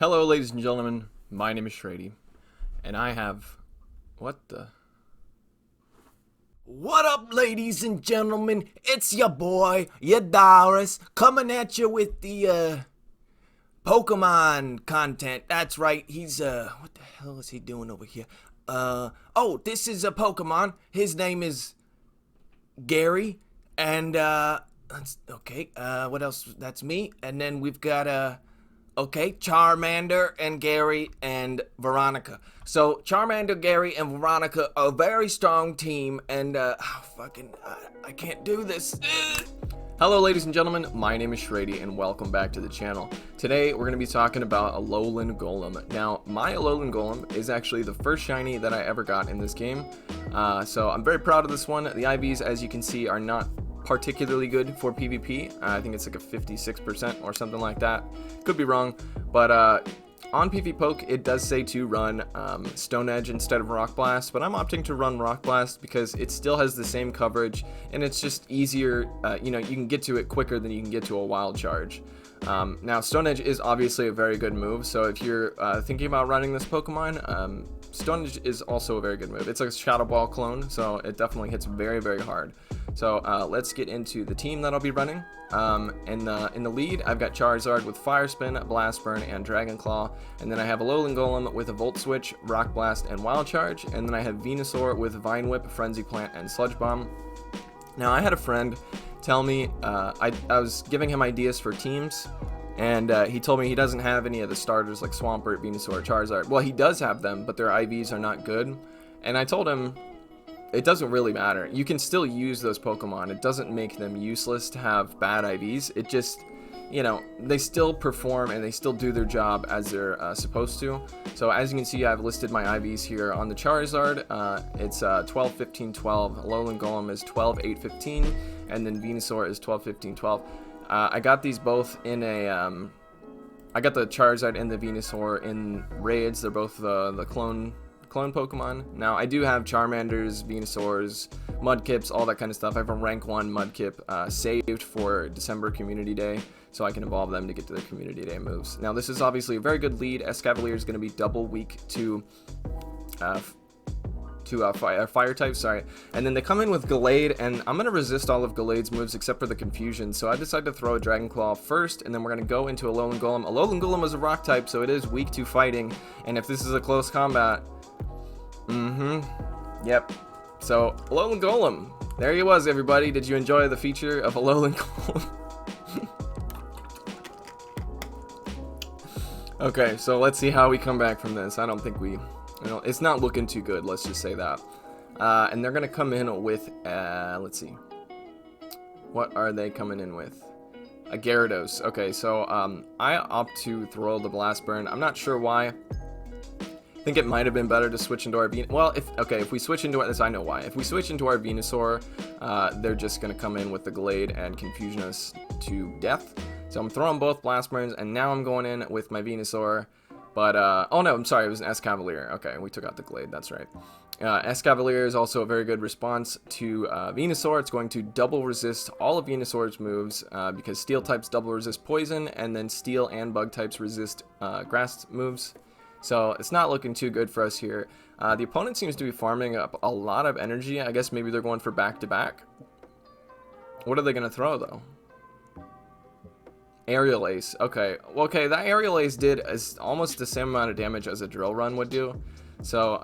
Hello, ladies and gentlemen. My name is Shraydee, and I have What up, ladies and gentlemen? It's your boy, Doris, coming at you with the Pokemon content. That's right. He's what the hell is he doing over here? Oh, this is a Pokemon. His name is Gary, and that's okay. What else? That's me, and then we've got okay, Charmander and Gary and Veronica. So Charmander, Gary, and Veronica are a very strong team, and I can't do this. Hello, ladies and gentlemen. My name is Shraydee, and welcome back to the channel. Today, we're going to be talking about Alolan Golem. Now, my Alolan Golem is actually the first shiny that I ever got in this game, so I'm very proud of this one. The IVs, as you can see, are not particularly good for PvP. I think it's like a 56% or something like that. Could be wrong, but on PvPoke it does say to run Stone Edge instead of Rock Blast, but I'm opting to run Rock Blast because it still has the same coverage and it's just easier. You can get to it quicker than you can get to a Wild Charge. Now Stone Edge is obviously a very good move, so if you're thinking about running this Pokemon, Stone Edge is also a very good move. It's like a Shadow Ball clone, so it definitely hits very, very hard. So let's get into the team that I'll be running. In the lead, I've got Charizard with Fire Spin, Blast Burn, and Dragon Claw, and then I have Alolan Golem with a Volt Switch, Rock Blast, and Wild Charge, and then I have Venusaur with Vine Whip, Frenzy Plant, and Sludge Bomb. Now I had a friend tell me I was giving him ideas for teams, and he told me he doesn't have any of the starters like Swampert, Venusaur, Charizard. Well, he does have them, but their IVs are not good. And I told him it doesn't really matter. You can still use those Pokemon. It doesn't make them useless to have bad IVs. It just, they still perform and they still do their job as they're supposed to. So as you can see, I've listed my IVs here on the Charizard. It's 12, 15, 12. Alolan Golem is 12, 8, 15. And then Venusaur is 12, 15, 12. I got these both in a... I got the Charizard and the Venusaur in raids. They're both the clone Pokemon. Now I do have Charmanders, Venusaurs, Mudkips, all that kind of stuff. I have a rank 1 Mudkip saved for December Community Day, so I can evolve them to get to their Community Day moves. Now this is obviously a very good lead. Escavalier is going to be double weak to fire type, sorry. And then they come in with Gallade, and I'm going to resist all of Gallade's moves except for the Confusion, so I decided to throw a Dragon Claw first, and then we're going to go into Alolan Golem. Alolan Golem is a rock type, so it is weak to fighting, and if this is a close combat, yep. So, Alolan Golem. There he was, everybody. Did you enjoy the feature of Alolan Golem? Okay, so let's see how we come back from this. I don't think it's not looking too good, let's just say that. And they're going to come in with, let's see. What are they coming in with? A Gyarados. Okay, so I opt to throw the Blast Burn. I'm not sure why. I think it might have been better to switch into our Well, if we switch into this, I know why. If we switch into our Venusaur, they're just going to come in with the Gallade and Confusion us to death. So I'm throwing both Blast Burns, and now I'm going in with my Venusaur. But, oh no, I'm sorry, it was an Escavalier. Okay, we took out the Gallade, that's right. Escavalier is also a very good response to Venusaur. It's going to double resist all of Venusaur's moves because Steel types double resist Poison, and then Steel and Bug types resist Grass moves. So it's not looking too good for us here. The opponent seems to be farming up a lot of energy. I guess maybe they're going for back-to-back. What are they going to throw, though? Aerial Ace. Okay. Well, okay, that Aerial Ace did almost the same amount of damage as a Drill Run would do. So,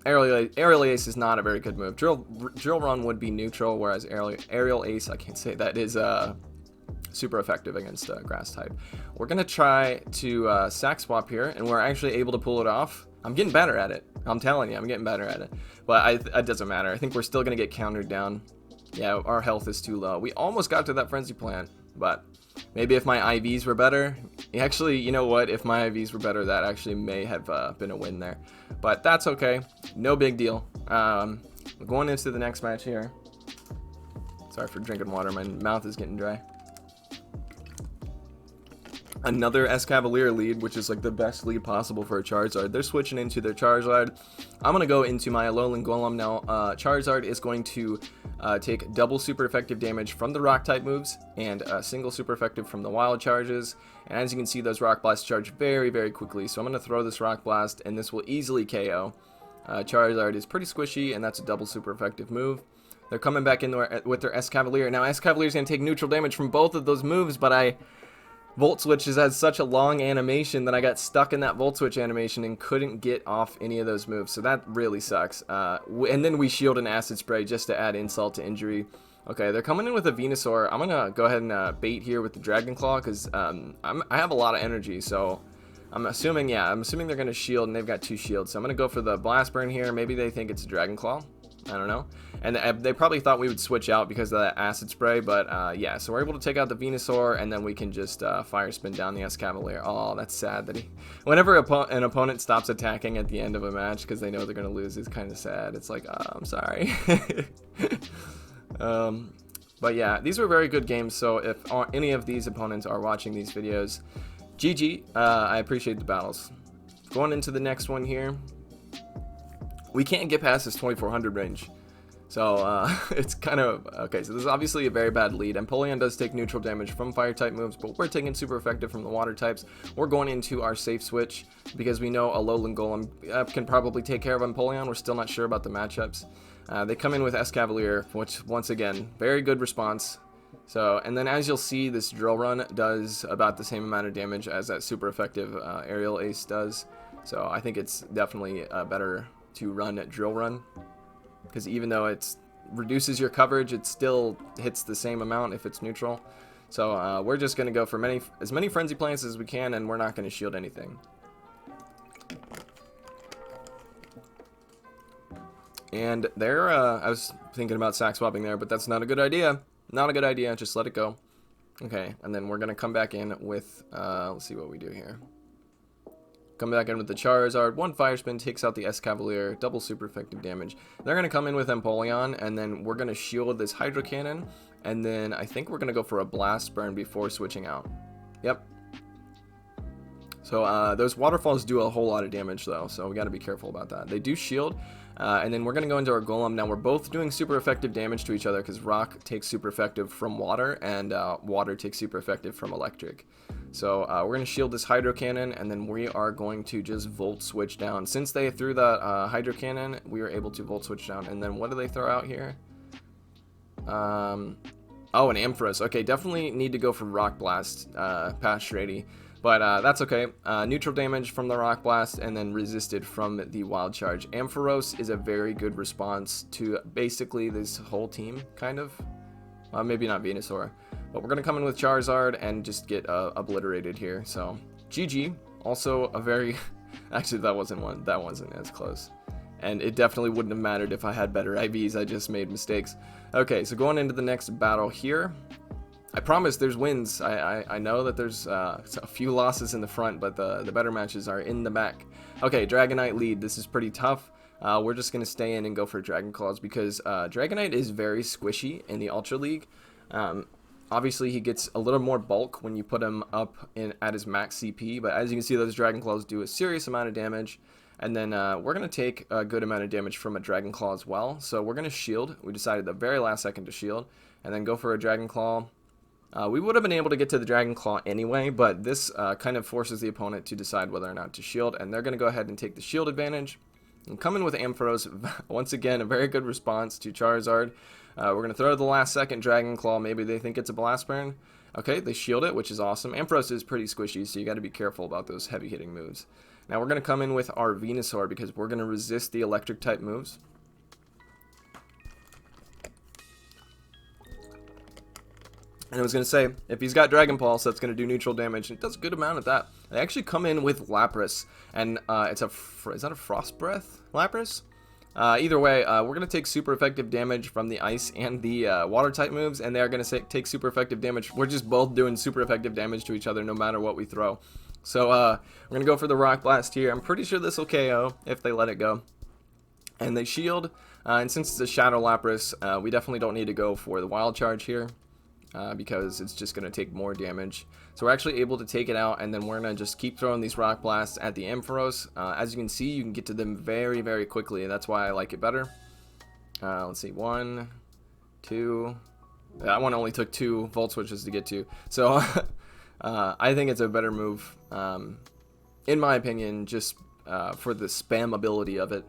Aerial Ace is not a very good move. Drill Run would be neutral, whereas Aerial Ace, I can't say that is... super effective against Grass type. We're gonna try to sack swap here, and we're actually able to pull it off. I'm getting better at it. I'm telling you, I'm getting better at it. But it doesn't matter. I think we're still gonna get countered down. Yeah, our health is too low. We almost got to that Frenzy Plant, but maybe if my IVs were better. Actually, you know what? If my IVs were better, that actually may have been a win there. But that's okay. No big deal. We're going into the next match here. Sorry for drinking water. My mouth is getting dry. another Escavalier lead, which is like the best lead possible for a Charizard. They're switching into their Charizard. I'm going to go into my Alolan Golem now. Charizard is going to take double super effective damage from the rock type moves and single super effective from the wild charges. And as you can see, those rock blasts charge very, very quickly. So I'm going to throw this rock blast and this will easily KO. Charizard is pretty squishy and that's a double super effective move. They're coming back in with their Escavalier. Now Escavalier is going to take neutral damage from both of those moves, but Volt Switch has such a long animation that I got stuck in that Volt Switch animation and couldn't get off any of those moves. So that really sucks. And then we shield an Acid Spray just to add insult to injury. Okay, they're coming in with a Venusaur. I'm going to go ahead and bait here with the Dragon Claw because I have a lot of energy. So I'm assuming they're going to shield and they've got 2 shields. So I'm going to go for the Blast Burn here. Maybe they think it's a Dragon Claw. I don't know. And they probably thought we would switch out because of that Acid Spray, but yeah, so we're able to take out the Venusaur, and then we can just Fire Spin down the Escavalier. Oh, that's sad that whenever an opponent stops attacking at the end of a match because they know they're going to lose, it's kind of sad. It's like, oh, I'm sorry. But yeah, these were very good games, so if any of these opponents are watching these videos, GG, I appreciate the battles. Going into the next one here. We can't get past this 2400 range. So, it's kind of... Okay, so this is obviously a very bad lead. Empoleon does take neutral damage from fire-type moves, but we're taking super effective from the water types. We're going into our safe switch because we know Alolan Golem can probably take care of Empoleon. We're still not sure about the matchups. They come in with Escavalier, which, once again, very good response. So, and then as you'll see, this Drill Run does about the same amount of damage as that super effective Aerial Ace does. So, I think it's definitely better to run at Drill Run, because even though it reduces your coverage, it still hits the same amount if it's neutral. So we're just going to go for as many Frenzy Plants as we can, and we're not going to shield anything. And there, I was thinking about sack swapping there, but that's not a good idea. Not a good idea, just let it go. Okay, and then we're going to come back in with, let's see what we do here. Come back in with the Charizard, 1 Fire Spin, takes out the Escavalier, double super effective damage. They're going to come in with Empoleon, and then we're going to shield this Hydro Cannon, and then I think we're going to go for a Blast Burn before switching out. Yep. So those waterfalls do a whole lot of damage though, so we got to be careful about that. They do shield, and then we're going to go into our Golem. Now we're both doing super effective damage to each other because Rock takes super effective from Water, and Water takes super effective from Electric. So we're going to shield this Hydro Cannon, and then we are going to just Volt Switch down. Since they threw that Hydro Cannon, we were able to Volt Switch down. And then what do they throw out here? Oh, an Ampharos. Okay, definitely need to go for Rock Blast past shraydee. But that's okay. Neutral damage from the Rock Blast, and then resisted from the Wild Charge. Ampharos is a very good response to basically this whole team, kind of. Maybe not Venusaur. But we're going to come in with Charizard and just get obliterated here. So, GG. Also a very... Actually, that wasn't as close. And it definitely wouldn't have mattered if I had better IVs. I just made mistakes. Okay, so going into the next battle here. I promise there's wins. I know that there's a few losses in the front, but the better matches are in the back. Okay, Dragonite lead. This is pretty tough. We're just going to stay in and go for Dragon Claws because Dragonite is very squishy in the Ultra League. Obviously, he gets a little more bulk when you put him up at his max CP, but as you can see, those Dragon Claws do a serious amount of damage. And then we're going to take a good amount of damage from a Dragon Claw as well. So we're going to shield. We decided the very last second to shield, and then go for a Dragon Claw. We would have been able to get to the Dragon Claw anyway, but this kind of forces the opponent to decide whether or not to shield, and they're going to go ahead and take the shield advantage. And come in with Ampharos, once again, a very good response to Charizard. We're going to throw the last second Dragon Claw. Maybe they think it's a Blast Burn. Okay, they shield it, which is awesome. Ampharos is pretty squishy, so you got to be careful about those heavy hitting moves. Now we're going to come in with our Venusaur because we're going to resist the electric type moves. And I was going to say, if he's got Dragon Pulse, that's going to do neutral damage. And it does a good amount of that. They actually come in with Lapras. And is that a Frost Breath Lapras? Either way, we're going to take super effective damage from the Ice and the Water type moves. And they are going to take super effective damage. We're just both doing super effective damage to each other no matter what we throw. So we're going to go for the Rock Blast here. I'm pretty sure this will KO if they let it go. And they shield. And since it's a Shadow Lapras, we definitely don't need to go for the Wild Charge here. because it's just going to take more damage. So we're actually able to take it out, and then we're going to just keep throwing these rock blasts at the Ampharos. As you can see, you can get to them very, very quickly. That's why I like it better. Let's see, 1, 2. That one only took 2 Volt Switches to get to. So I think it's a better move, in my opinion, just for the spam ability of it.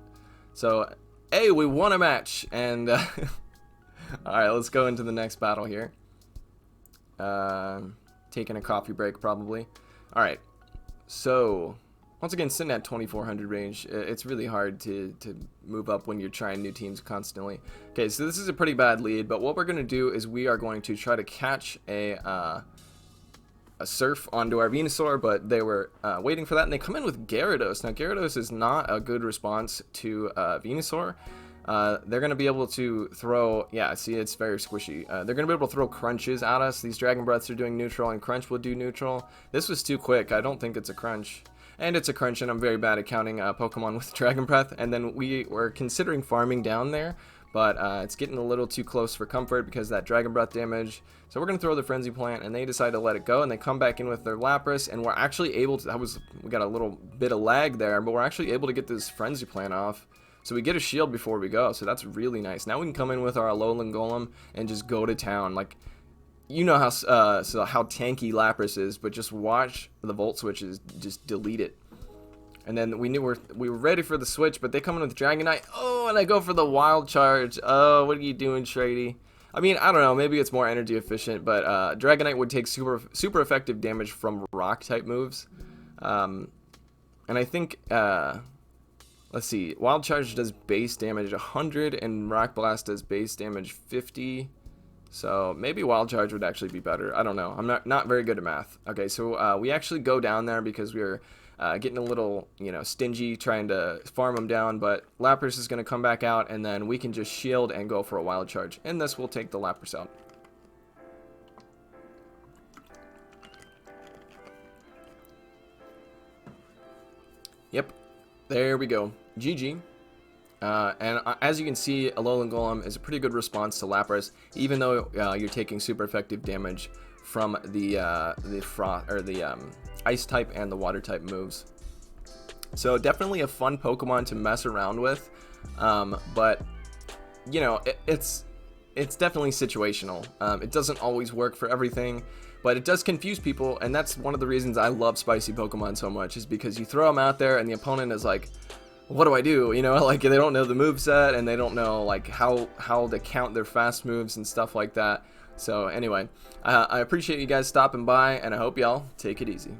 So, hey, we won a match, and alright, let's go into the next battle here. Taking a coffee break, probably. Alright, so, once again, sitting at 2400 range, it's really hard to move up when you're trying new teams constantly. Okay, so this is a pretty bad lead, but what we're going to do is we are going to try to catch a Surf onto our Venusaur, but they were waiting for that, and they come in with Gyarados. Now, Gyarados is not a good response to Venusaur. They're going to be able to throw, yeah, see, it's very squishy. They're going to be able to throw crunches at us. These Dragon Breaths are doing neutral, and Crunch will do neutral. This was too quick. I don't think it's a Crunch. And it's a Crunch, and I'm very bad at counting Pokemon with Dragon Breath. And then we were considering farming down there, but it's getting a little too close for comfort because of that Dragon Breath damage. So we're going to throw the Frenzy Plant, and they decide to let it go, and they come back in with their Lapras, and we're actually able to, we got a little bit of lag there, but we're actually able to get this Frenzy Plant off. So we get a shield before we go, so that's really nice. Now we can come in with our Alolan Golem and just go to town. Like, you know how tanky Lapras is, but just watch the Volt Switches just delete it. And then we knew we were ready for the switch, but they come in with Dragonite. Oh, and I go for the Wild Charge. Oh, what are you doing, shraydee? I mean, I don't know. Maybe it's more energy efficient, but Dragonite would take super effective damage from Rock type moves. And I think, let's see, Wild Charge does base damage 100, and Rock Blast does base damage 50. So maybe Wild Charge would actually be better. I don't know. I'm not very good at math. Okay, so we actually go down there because we were getting a little, stingy trying to farm them down, but Lapras is going to come back out, and then we can just shield and go for a Wild Charge, and this will take the Lapras out. Yep, there we go. GG. And as you can see, Alolan Golem is a pretty good response to Lapras, even though you're taking super effective damage from the frost or the ice type and the water type moves. So definitely a fun Pokemon to mess around with, but it's definitely situational. It doesn't always work for everything, but it does confuse people, and that's one of the reasons I love spicy Pokemon so much, is because you throw them out there and the opponent is like, what do I do? Like, they don't know the moveset, and they don't know like how to count their fast moves and stuff like that. So anyway, I appreciate you guys stopping by, and I hope y'all take it easy.